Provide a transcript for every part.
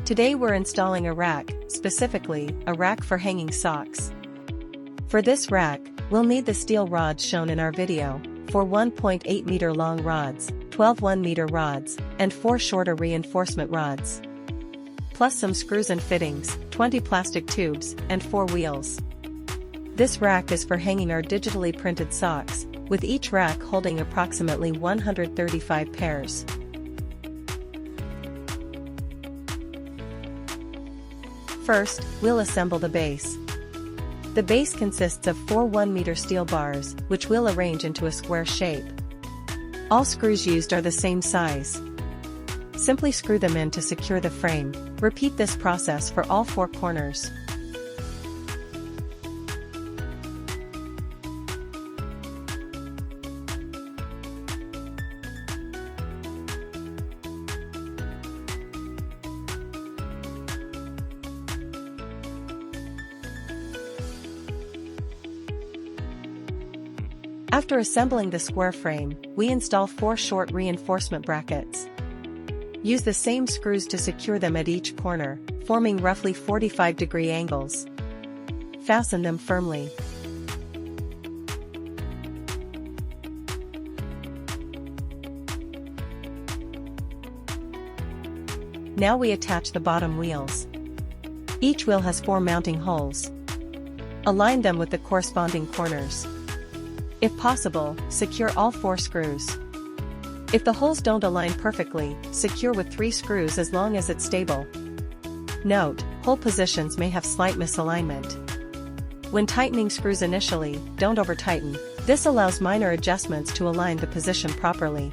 Today we're installing a rack, specifically, a rack for hanging socks. For this rack, we'll need the steel rods shown in our video, 4 1.8 meter long rods, 12 1 meter rods, and 4 shorter reinforcement rods. Plus some screws and fittings, 20 plastic tubes, and 4 wheels. This rack is for hanging our digitally printed socks, with each rack holding approximately 135 pairs. First, we'll assemble the base. The base consists of 4 1-meter steel bars, which we'll arrange into a square shape. All screws used are the same size. Simply screw them in to secure the frame. Repeat this process for all 4 corners. After assembling the square frame, we install 4 short reinforcement brackets. Use the same screws to secure them at each corner, forming roughly 45-degree angles. Fasten them firmly. Now we attach the bottom wheels. Each wheel has 4 mounting holes. Align them with the corresponding corners. If possible, secure all 4 screws. If the holes don't align perfectly, secure with 3 screws as long as it's stable. Note, hole positions may have slight misalignment. When tightening screws initially, don't over-tighten. This allows minor adjustments to align the position properly.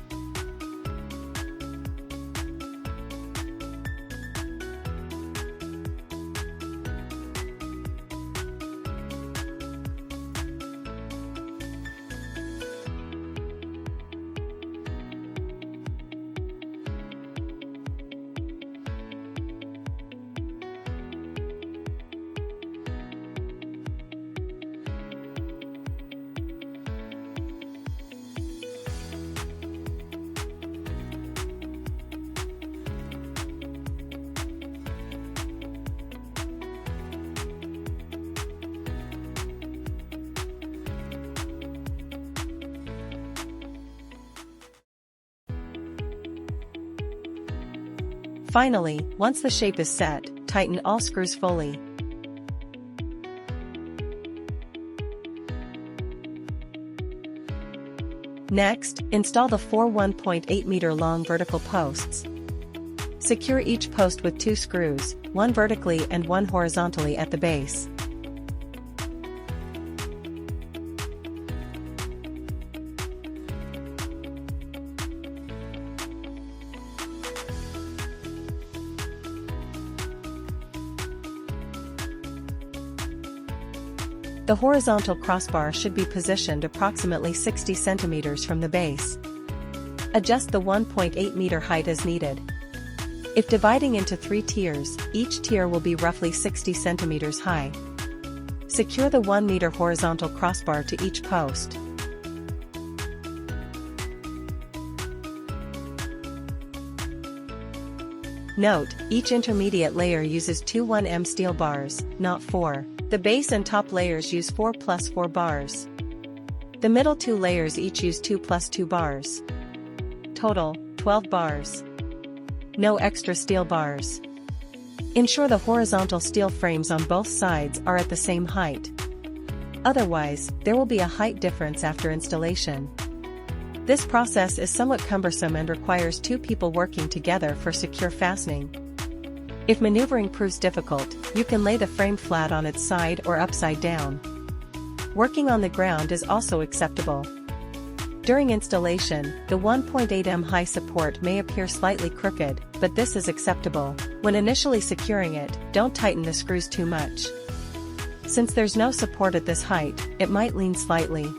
Finally, once the shape is set, tighten all screws fully. Next, install the 4 1.8 meter long vertical posts. Secure each post with 2 screws, one vertically and one horizontally at the base. The horizontal crossbar should be positioned approximately 60 centimeters from the base. Adjust the 1.8 meter height as needed. If dividing into 3 tiers, each tier will be roughly 60 centimeters high. Secure the 1 meter horizontal crossbar to each post. Note, each intermediate layer uses 2 1M steel bars, not 4. The base and top layers use 4 plus 4 bars. The middle 2 layers each use 2 plus 2 bars. Total, 12 bars. No extra steel bars. Ensure the horizontal steel frames on both sides are at the same height. Otherwise, there will be a height difference after installation. This process is somewhat cumbersome and requires 2 people working together for secure fastening. If maneuvering proves difficult, you can lay the frame flat on its side or upside down. Working on the ground is also acceptable. During installation, the 1.8 m high support may appear slightly crooked, but this is acceptable. When initially securing it, don't tighten the screws too much. Since there's no support at this height, it might lean slightly.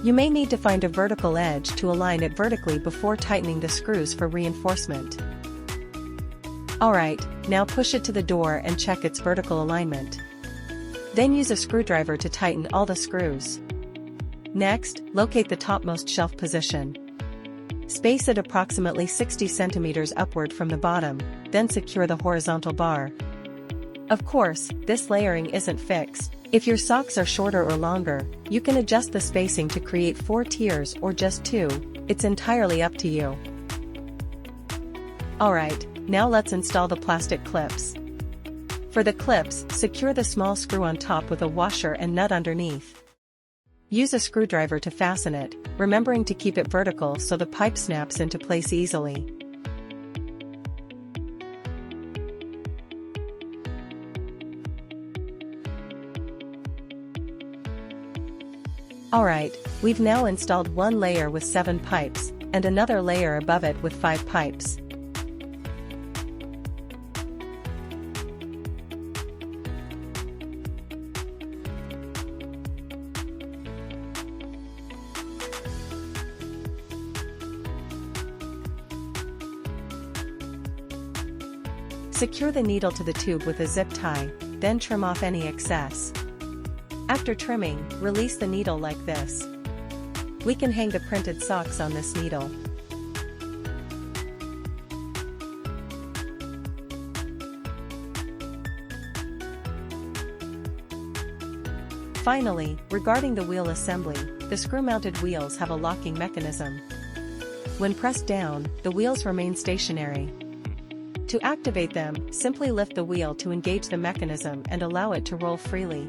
You may need to find a vertical edge to align it vertically before tightening the screws for reinforcement. Alright, now push it to the door and check its vertical alignment. Then use a screwdriver to tighten all the screws. Next, locate the topmost shelf position. Space it approximately 60 centimeters upward from the bottom, then secure the horizontal bar. Of course, this layering isn't fixed. If your socks are shorter or longer, you can adjust the spacing to create 4 tiers or just 2, it's entirely up to you. Alright, now let's install the plastic clips. For the clips, secure the small screw on top with a washer and nut underneath. Use a screwdriver to fasten it, remembering to keep it vertical so the pipe snaps into place easily. Alright, we've now installed one layer with 7 pipes, and another layer above it with 5 pipes. Secure the needle to the tube with a zip tie, then trim off any excess. After trimming, release the needle like this. We can hang the printed socks on this needle. Finally, regarding the wheel assembly, the screw-mounted wheels have a locking mechanism. When pressed down, the wheels remain stationary. To activate them, simply lift the wheel to engage the mechanism and allow it to roll freely.